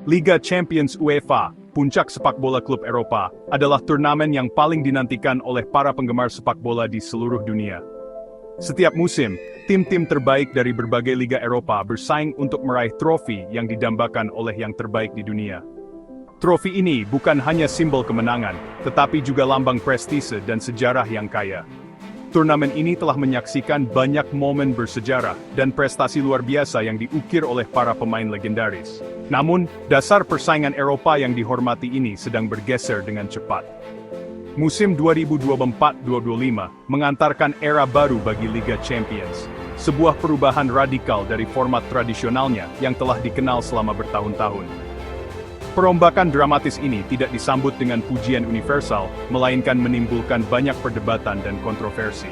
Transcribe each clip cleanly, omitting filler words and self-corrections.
Liga Champions UEFA, puncak sepak bola klub Eropa, adalah turnamen yang paling dinantikan oleh para penggemar sepak bola di seluruh dunia. Setiap musim, tim-tim terbaik dari berbagai liga Eropa bersaing untuk meraih trofi yang didambakan oleh yang terbaik di dunia. Trofi ini bukan hanya simbol kemenangan, tetapi juga lambang prestise dan sejarah yang kaya. Turnamen ini telah menyaksikan banyak momen bersejarah dan prestasi luar biasa yang diukir oleh para pemain legendaris. Namun, dasar persaingan Eropa yang dihormati ini sedang bergeser dengan cepat. Musim 2024-2025 mengantarkan era baru bagi Liga Champions, sebuah perubahan radikal dari format tradisionalnya yang telah dikenal selama bertahun-tahun. Perombakan dramatis ini tidak disambut dengan pujian universal, melainkan menimbulkan banyak perdebatan dan kontroversi.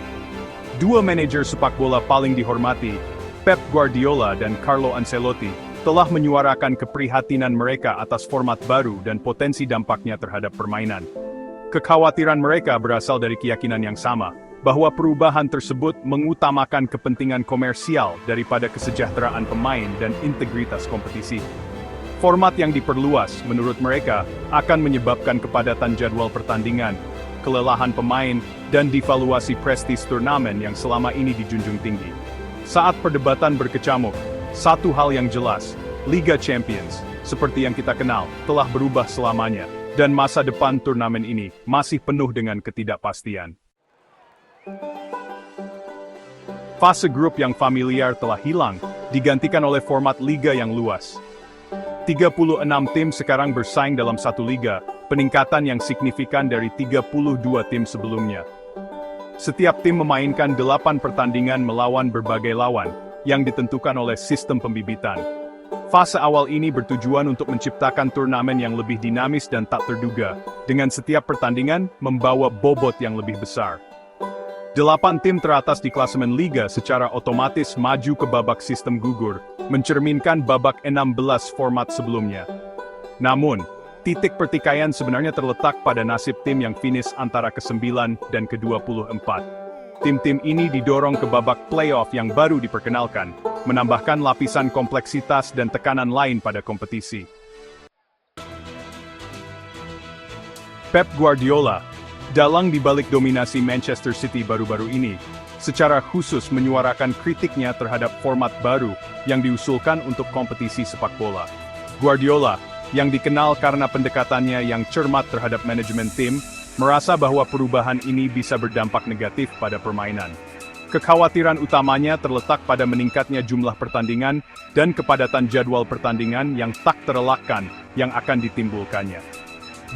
Dua manajer sepak bola paling dihormati, Pep Guardiola dan Carlo Ancelotti, telah menyuarakan keprihatinan mereka atas format baru dan potensi dampaknya terhadap permainan. Kekhawatiran mereka berasal dari keyakinan yang sama, bahwa perubahan tersebut mengutamakan kepentingan komersial daripada kesejahteraan pemain dan integritas kompetisi. Format yang diperluas, menurut mereka, akan menyebabkan kepadatan jadwal pertandingan, kelelahan pemain, dan devaluasi prestis turnamen yang selama ini dijunjung tinggi. Saat perdebatan berkecamuk, satu hal yang jelas, Liga Champions, seperti yang kita kenal, telah berubah selamanya, dan masa depan turnamen ini masih penuh dengan ketidakpastian. Fase grup yang familiar telah hilang, digantikan oleh format liga yang luas. 36 tim sekarang bersaing dalam satu liga, peningkatan yang signifikan dari 32 tim sebelumnya. Setiap tim memainkan 8 pertandingan melawan berbagai lawan, yang ditentukan oleh sistem pembibitan. Fase awal ini bertujuan untuk menciptakan turnamen yang lebih dinamis dan tak terduga, dengan setiap pertandingan membawa bobot yang lebih besar. 8 tim teratas di klasemen liga secara otomatis maju ke babak sistem gugur, mencerminkan babak 16 format sebelumnya. Namun, titik pertikaian sebenarnya terletak pada nasib tim yang finish antara ke-9 dan ke-24. Tim-tim ini didorong ke babak playoff yang baru diperkenalkan, menambahkan lapisan kompleksitas dan tekanan lain pada kompetisi. Pep Guardiola, dalang di balik dominasi Manchester City baru-baru ini, secara khusus menyuarakan kritiknya terhadap format baru yang diusulkan untuk kompetisi sepak bola. Guardiola, yang dikenal karena pendekatannya yang cermat terhadap manajemen tim, merasa bahwa perubahan ini bisa berdampak negatif pada permainan. Kekhawatiran utamanya terletak pada meningkatnya jumlah pertandingan dan kepadatan jadwal pertandingan yang tak terelakkan yang akan ditimbulkannya.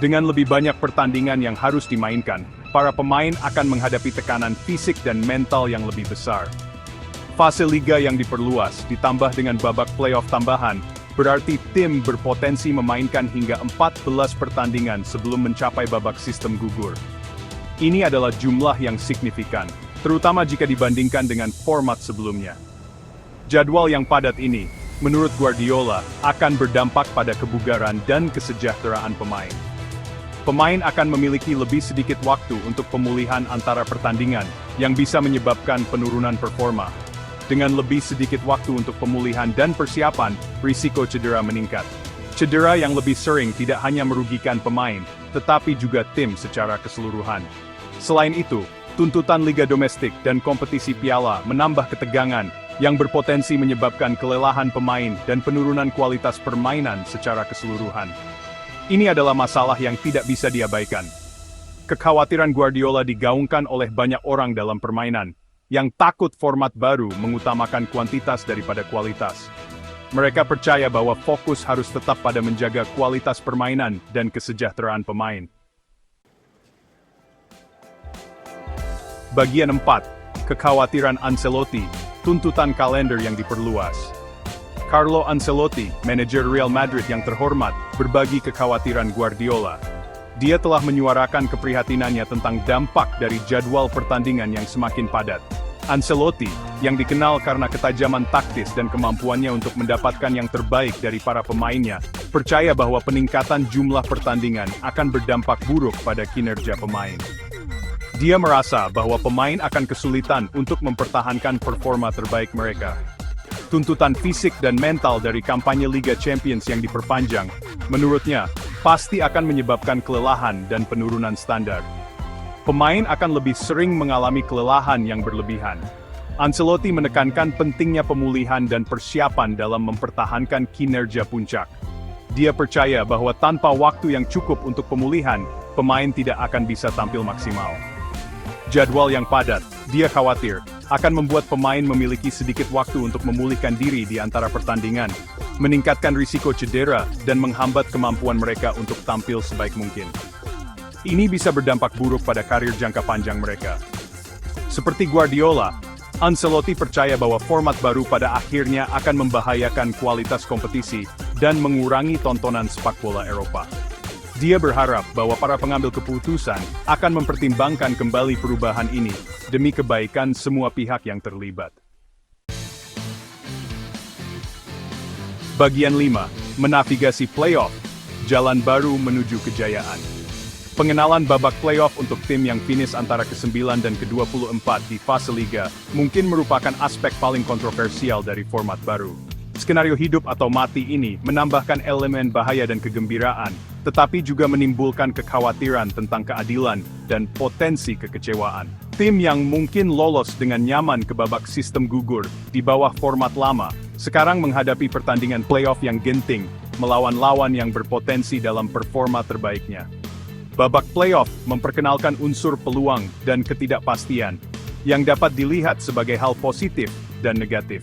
Dengan lebih banyak pertandingan yang harus dimainkan, para pemain akan menghadapi tekanan fisik dan mental yang lebih besar. Fase liga yang diperluas, ditambah dengan babak playoff tambahan, berarti tim berpotensi memainkan hingga 14 pertandingan sebelum mencapai babak sistem gugur. Ini adalah jumlah yang signifikan, terutama jika dibandingkan dengan format sebelumnya. Jadwal yang padat ini, menurut Guardiola, akan berdampak pada kebugaran dan kesejahteraan pemain. Pemain akan memiliki lebih sedikit waktu untuk pemulihan antara pertandingan, yang bisa menyebabkan penurunan performa. Dengan lebih sedikit waktu untuk pemulihan dan persiapan, risiko cedera meningkat. Cedera yang lebih sering tidak hanya merugikan pemain, tetapi juga tim secara keseluruhan. Selain itu, tuntutan liga domestik dan kompetisi piala menambah ketegangan, yang berpotensi menyebabkan kelelahan pemain dan penurunan kualitas permainan secara keseluruhan. Ini adalah masalah yang tidak bisa diabaikan. Kekhawatiran Guardiola digaungkan oleh banyak orang dalam permainan, yang takut format baru mengutamakan kuantitas daripada kualitas. Mereka percaya bahwa fokus harus tetap pada menjaga kualitas permainan dan kesejahteraan pemain. Bagian 4. Kekhawatiran Ancelotti, tuntutan kalender yang diperluas. Carlo Ancelotti, manajer Real Madrid yang terhormat, berbagi kekhawatiran Guardiola. Dia telah menyuarakan keprihatinannya tentang dampak dari jadwal pertandingan yang semakin padat. Ancelotti, yang dikenal karena ketajaman taktis dan kemampuannya untuk mendapatkan yang terbaik dari para pemainnya, percaya bahwa peningkatan jumlah pertandingan akan berdampak buruk pada kinerja pemain. Dia merasa bahwa pemain akan kesulitan untuk mempertahankan performa terbaik mereka. tuntutan fisik dan mental dari kampanye Liga Champions yang diperpanjang, menurutnya, pasti akan menyebabkan kelelahan dan penurunan standar. Pemain akan lebih sering mengalami kelelahan yang berlebihan. Ancelotti menekankan pentingnya pemulihan dan persiapan dalam mempertahankan kinerja puncak. Dia percaya bahwa tanpa waktu yang cukup untuk pemulihan, pemain tidak akan bisa tampil maksimal. Jadwal yang padat, dia khawatir, akan membuat pemain memiliki sedikit waktu untuk memulihkan diri di antara pertandingan, meningkatkan risiko cedera, dan menghambat kemampuan mereka untuk tampil sebaik mungkin. Ini bisa berdampak buruk pada karir jangka panjang mereka. Seperti Guardiola, Ancelotti percaya bahwa format baru pada akhirnya akan membahayakan kualitas kompetisi dan mengurangi tontonan sepak bola Eropa. Dia berharap bahwa para pengambil keputusan akan mempertimbangkan kembali perubahan ini demi kebaikan semua pihak yang terlibat. Bagian 5. Menavigasi playoff, jalan baru menuju kejayaan. Pengenalan babak playoff untuk tim yang finish antara ke-9 dan ke-24 di fase Liga mungkin merupakan aspek paling kontroversial dari format baru. Skenario hidup atau mati ini menambahkan elemen bahaya dan kegembiraan, tetapi juga menimbulkan kekhawatiran tentang keadilan dan potensi kekecewaan. Tim yang mungkin lolos dengan nyaman ke babak sistem gugur di bawah format lama, sekarang menghadapi pertandingan playoff yang genting, melawan lawan yang berpotensi dalam performa terbaiknya. Babak playoff memperkenalkan unsur peluang dan ketidakpastian, yang dapat dilihat sebagai hal positif dan negatif.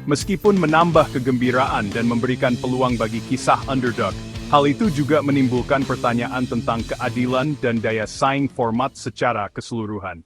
Meskipun menambah kegembiraan dan memberikan peluang bagi kisah underdog, hal itu juga menimbulkan pertanyaan tentang keadilan dan daya saing format secara keseluruhan.